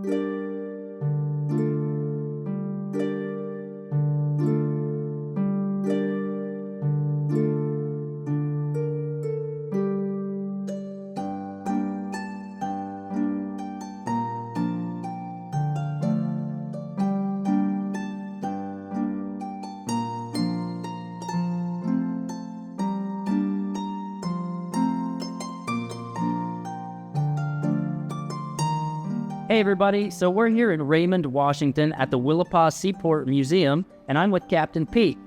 Hey everybody, so we're here in Raymond, Washington at the Willapa Seaport Museum, and I'm with Captain Pete.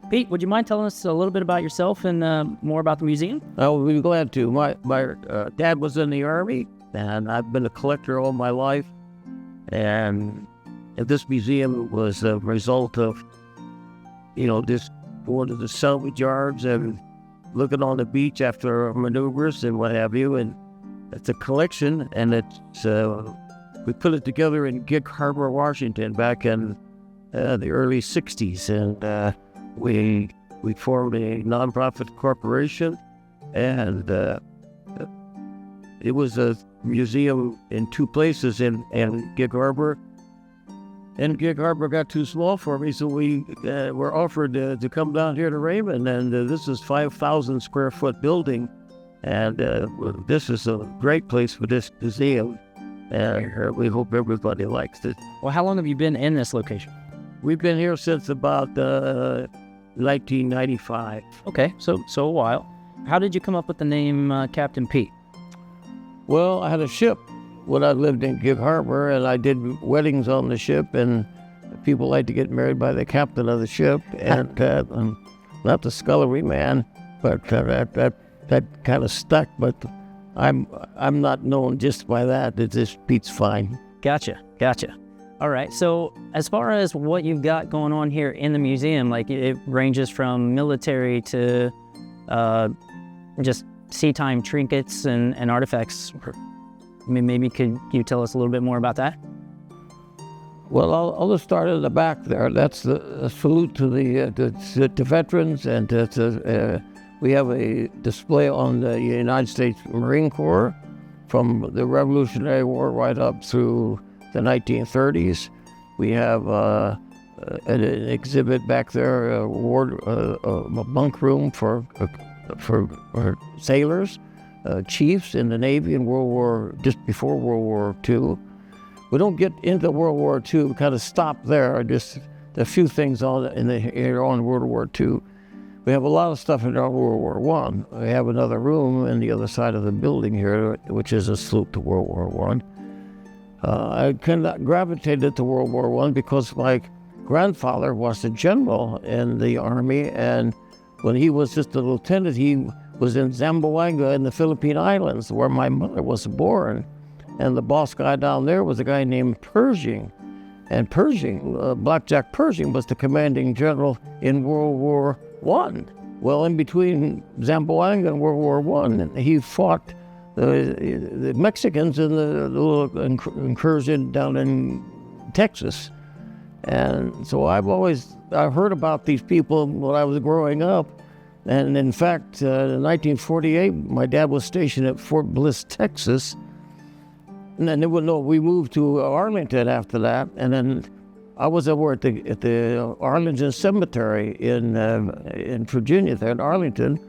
Pete, would you mind telling us a little bit about yourself and more about the museum? I would be glad to. My dad was in the Army, and I've been a collector all my life. And this museum was a result of, just going to the salvage yards and looking on the beach after maneuvers and what have you. And it's a collection, and it's we put it together in Gig Harbor, Washington, back in the early '60s, and we formed a nonprofit corporation, and it was a museum in two places in Gig Harbor. And Gig Harbor got too small for me, so we were offered to come down here to Raymond, and this is 5,000 square foot building, and this is a great place for this museum. We hope everybody likes it. Well, how long have you been in this location? We've been here since about 1995. Okay, so a while. How did you come up with the name Captain Pete? Well, I had a ship when I lived in Gig Harbor, and I did weddings on the ship, and people like to get married by the captain of the ship, and I'm not the scullery man, but that kind of stuck, but I'm not known just by that. It's just Pete's fine. Gotcha. All right, so as far as what you've got going on here in the museum, like it ranges from military to just sea-time trinkets and artifacts. Maybe could you tell us a little bit more about that? Well, I'll just start at the back there. That's a salute to the veterans, and we have a display on the United States Marine Corps from the Revolutionary War right up through the 1930s. We have an exhibit back there, a bunk room for sailors, chiefs in the Navy in just before World War II. We don't get into World War II, we kind of stop there, just a few things on World War II. We have a lot of stuff in World War I. We have another room on the other side of the building here, which is a salute to World War I. I kind of gravitated to World War I because my grandfather was a general in the Army, and when he was just a lieutenant, he was in Zamboanga in the Philippine Islands, where my mother was born. And the boss guy down there was a guy named Pershing. And Pershing, Blackjack Pershing, was the commanding general in World War I. Well, in between Zamboanga and World War I, he fought the Mexicans in the little incursion down in Texas. And so I heard about these people when I was growing up. And in fact, in 1948, my dad was stationed at Fort Bliss, Texas. And then we moved to Arlington after that. And then I was over at the Arlington Cemetery in Virginia, there in Arlington.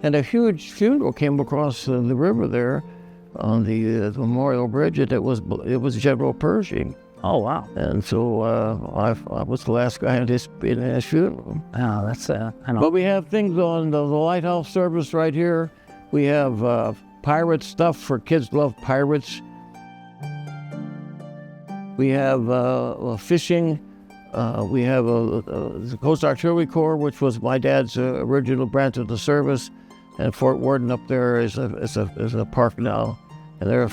And a huge funeral came across the river there on the Memorial Bridge. It was General Pershing. Oh, wow. And so I was the last guy in his funeral. Oh, that's I know. But we have things on the lighthouse service right here. We have pirate stuff for kids love pirates. We have fishing. We have the Coast Artillery Corps, which was my dad's original branch of the service, and Fort Worden up there is a park now. And there are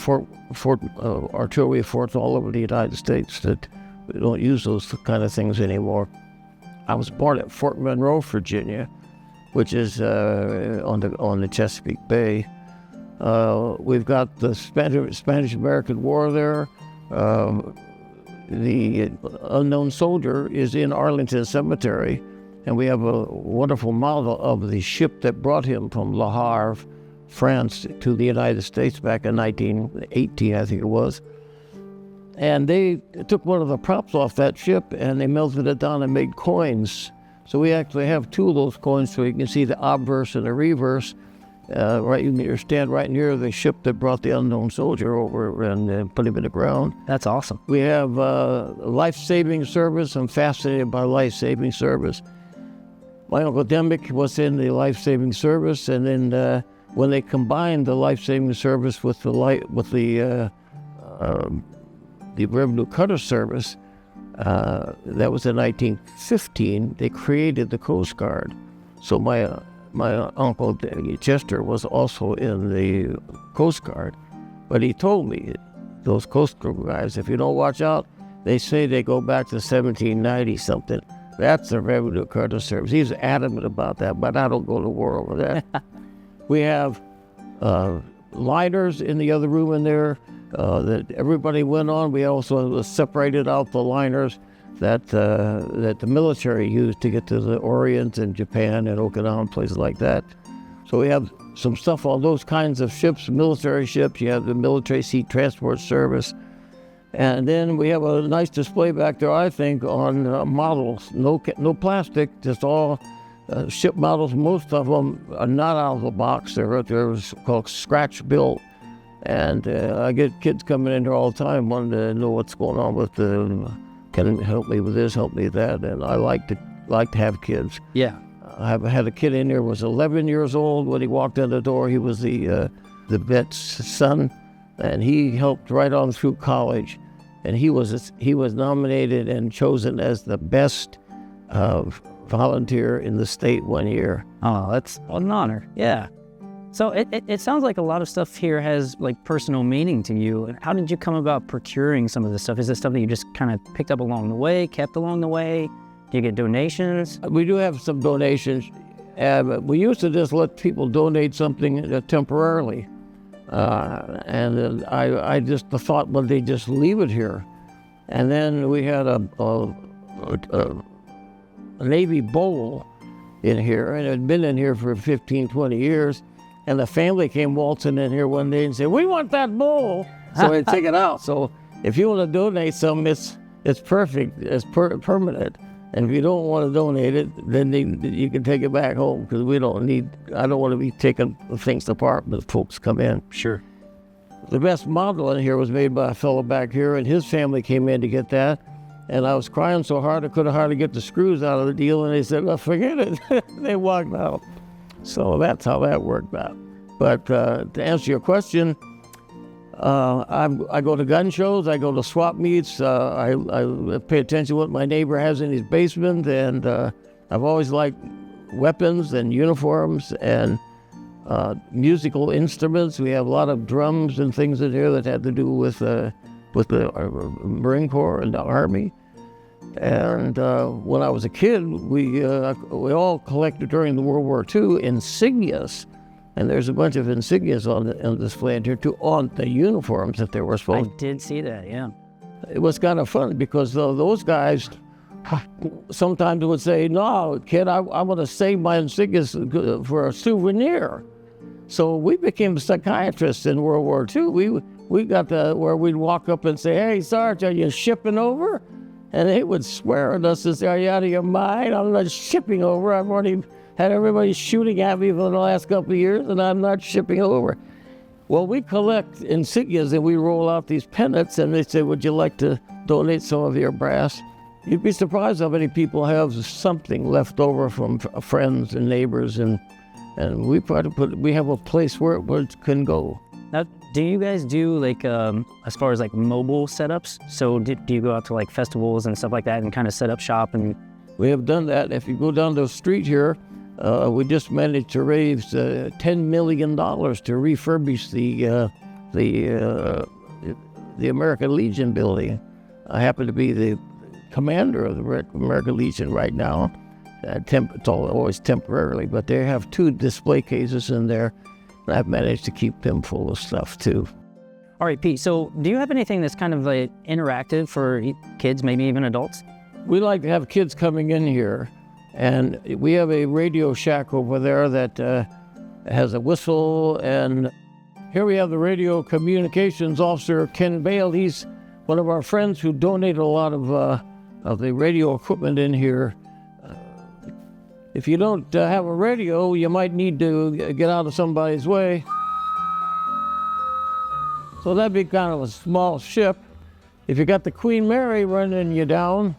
artillery forts all over the United States that we don't use those kind of things anymore. I was born at Fort Monroe, Virginia, which is on the Chesapeake Bay. We've got the Spanish-American War there. The unknown soldier is in Arlington Cemetery, and we have a wonderful model of the ship that brought him from Le Havre, France, to the United States back in 1918, I think it was. And they took one of the props off that ship and they melted it down and made coins. So we actually have two of those coins, so you can see the obverse and the reverse. You stand right near the ship that brought the unknown soldier over and put him in the ground. That's awesome. We have life-saving service. I'm fascinated by life-saving service. My Uncle Demick was in the life-saving service, and then when they combined the life-saving service with the revenue cutter service, that was in 1915, they created the Coast Guard. So my uncle Chester was also in the Coast Guard, but he told me, those Coast Guard guys, if you don't watch out, they say they go back to 1790 something. That's the revenue cutter service. He's adamant about that, but I don't go to war over that. We have liners in the other room in there that everybody went on. We also separated out the liners that the military used to get to the Orient and Japan and Okinawa, places like that. So we have some stuff on those kinds of ships, military ships. You have the Military Sea Transport Service. And then we have a nice display back there, I think, on models. No plastic, just all ship models. Most of them are not out of the box. They're called scratch built. And I get kids coming in here all the time wanting to know what's going on with can help me with this, help me with that. And I like to have kids. Yeah. I had a kid in there, was 11 years old. When he walked in the door, he was the vet's son, and he helped right on through college. And he was nominated and chosen as the best volunteer in the state one year. Oh, that's an honor. Yeah. So it sounds like a lot of stuff here has like personal meaning to you. How did you come about procuring some of this stuff? Is this stuff that you just kind of picked up along the way, kept along the way? Do you get donations? We do have some donations. We used to just let people donate something temporarily. And I just thought, well, they just leave it here. And then we had a Navy bowl in here, and it had been in here for 15, 20 years. And the family came waltzing in here one day and said, "We want that bowl." So I take it out. So if you want to donate some, it's perfect, it's permanent. And if you don't want to donate it, then you can take it back home, because I don't want to be taking things apart when folks come in. Sure. The best model in here was made by a fellow back here, and his family came in to get that. And I was crying so hard I could hardly get the screws out of the deal, and they said, "Well, forget it." They walked out. So that's how that worked out. But to answer your question, I go to gun shows, I go to swap meets, I pay attention to what my neighbor has in his basement, and I've always liked weapons and uniforms and musical instruments. We have a lot of drums and things in here that had to do with the Marine Corps and the Army. And when I was a kid, we all collected during the World War II insignias. And there's a bunch of insignias on display in here too, on the uniforms that they were supposed. I did see that, yeah. It was kind of fun because those guys sometimes would say, "No, kid, I want to save my insignias for a souvenir." So we became psychiatrists in World War II. We got where we'd walk up and say, "Hey, Sarge, are you shipping over?" And they would swear at us and say, "Are you out of your mind? I'm not shipping over. I've already had everybody shooting at me for the last couple of years, and I'm not shipping over." Well, we collect insignias, and we roll out these pennants, and they say, "Would you like to donate some of your brass?" You'd be surprised how many people have something left over from friends and neighbors, and we try to we have a place where it can go. Now, do you guys do like, as far as like mobile setups? So do you go out to like festivals and stuff like that and kind of set up shop? And we have done that. If you go down the street here, we just managed to raise $10 million to refurbish the American Legion building. I happen to be the commander of the American Legion right now. It's always temporarily, but they have 2 display cases in there, and I've managed to keep them full of stuff too. All right, Pete, so do you have anything that's kind of like interactive for kids, maybe even adults? We like to have kids coming in here, and we have a radio shack over there that has a whistle, and here we have the radio communications officer, Ken Bale. He's one of our friends who donated a lot of the radio equipment in here. If you don't have a radio, you might need to get out of somebody's way. So that'd be kind of a small ship. If you got the Queen Mary running you down,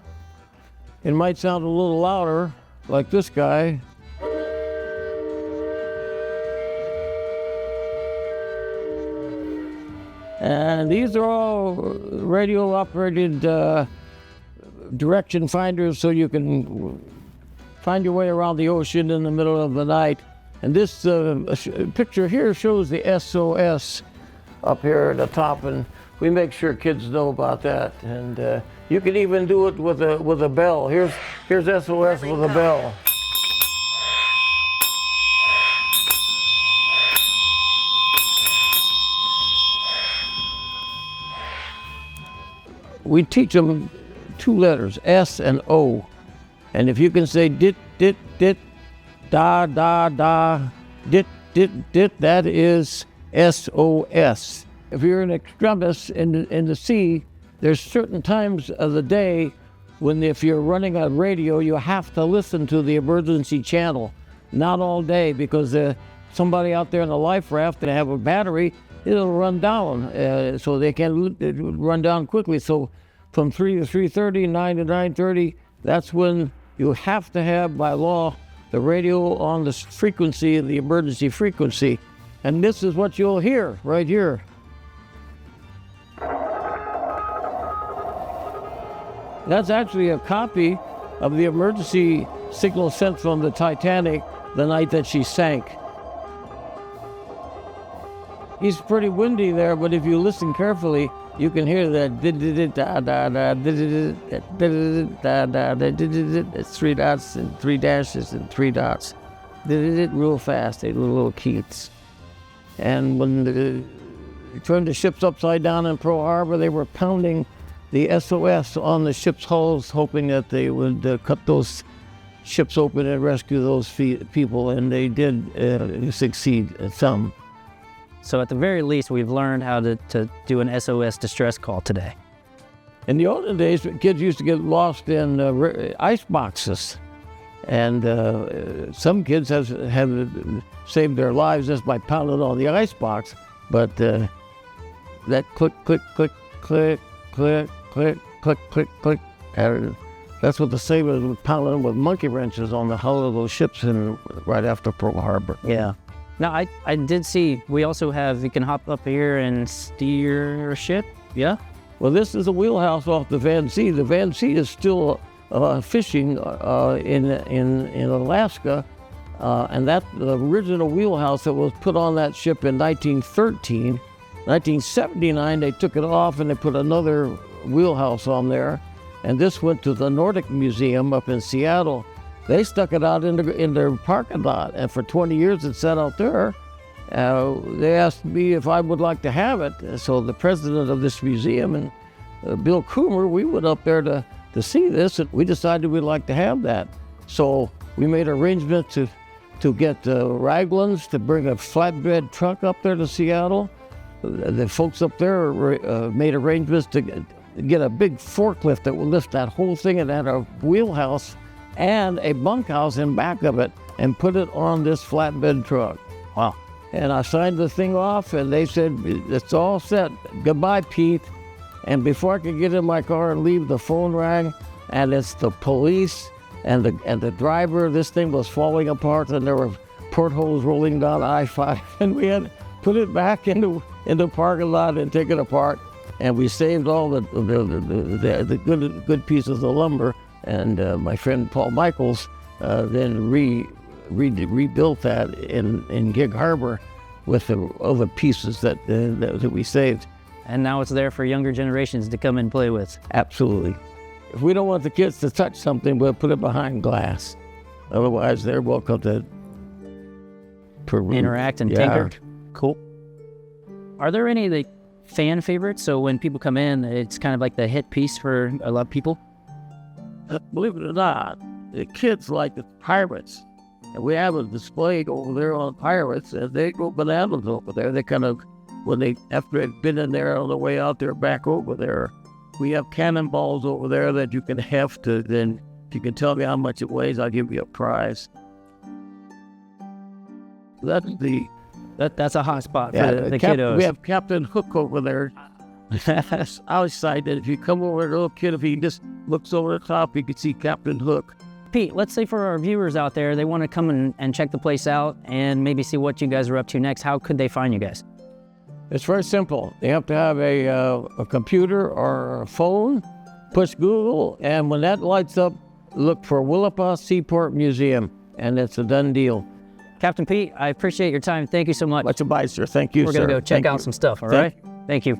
it might sound a little louder, like this guy. And these are all radio-operated direction finders, so you can find your way around the ocean in the middle of the night. And this picture here shows the SOS up here at the top, and we make sure kids know about that. And you can even do it with a bell. Here's SOS with a bell. We teach them 2 letters, S and O. And if you can say dit, dit, dit, da, da, da, dit, dit, dit, that is SOS. If you're an extremis in the sea, there's certain times of the day when if you're running a radio, you have to listen to the emergency channel. Not all day, because somebody out there in a life raft that have a battery, it'll run down, so they can run down quickly. So from 3 to 3:30, 9 to 9:30, that's when you have to have, by law, the radio on the frequency, the emergency frequency. And this is what you'll hear right here. That's actually a copy of the emergency signal sent from the Titanic the night that she sank. It's pretty windy there, but if you listen carefully, you can hear that. It's 3 dots and 3 dashes and 3 dots. Real fast, they little keats. And when they turned the ships upside down in Pearl Harbor, they were pounding the SOS on the ship's hulls, hoping that they would cut those ships open and rescue those people, and they did succeed some. So at the very least, we've learned how to do an SOS distress call today. In the olden days, kids used to get lost in ice boxes. And some kids have saved their lives just by pounding on the ice box. But that click, click, click, click, click, click, click, click, click. That's what the sailors were pounding with monkey wrenches on the hull of those ships right after Pearl Harbor. Yeah. Now, I did see, we also have, you can hop up here and steer a ship, yeah? Well, this is a wheelhouse off the Van Zee. The Van Zee is still fishing in Alaska, and that the original wheelhouse that was put on that ship in 1913. 1979, they took it off and they put another wheelhouse on there, and this went to the Nordic Museum up in Seattle. They stuck it out in their parking lot, and for 20 years it sat out there. They asked me if I would like to have it. So the president of this museum and Bill Coomer, we went up there to see this, and we decided we'd like to have that. So we made arrangements to get Raglan's to bring a flatbed truck up there to Seattle. The folks up there made arrangements to get a big forklift that would lift that whole thing, and had a wheelhouse and a bunkhouse in back of it, and put it on this flatbed truck. Wow. And I signed the thing off, and they said, it's all set. Goodbye, Pete. And before I could get in my car and leave, the phone rang, and it's the police and the driver. This thing was falling apart, and there were portholes rolling down I-5, and we had to put it back into the parking lot and take it apart. And we saved all the good pieces of lumber. And my friend Paul Michaels then rebuilt that in Gig Harbor with the other pieces that we saved. And now it's there for younger generations to come and play with. Absolutely. If we don't want the kids to touch something, we'll put it behind glass. Otherwise, they're welcome to interact and tinker. Cool. Are there any fan favorites? So when people come in, it's kind of like the hit piece for a lot of people? Believe it or not, the kids like the pirates. And we have a display over there on pirates, and they go bananas over there. They kind of, after they've been in there on the way out, they're back over there. We have cannonballs over there that you can heft. Then if you can tell me how much it weighs, I'll give you a prize. That's That's a hot spot for the kiddos. We have Captain Hook over there. Outside, that if you come over, a little kid, if he just looks over the top, you can see Captain Hook. Pete, let's say for our viewers out there, they want to come and check the place out and maybe see what you guys are up to next. How could they find you guys? It's very simple. They have to have a computer or a phone, push Google, and when that lights up, look for Willapa Seaport Museum, and it's a done deal. Captain Pete, I appreciate your time. Thank you so much. Much obliged, sir. Thank you, sir. We're going to go check out some stuff, all right? Thank you.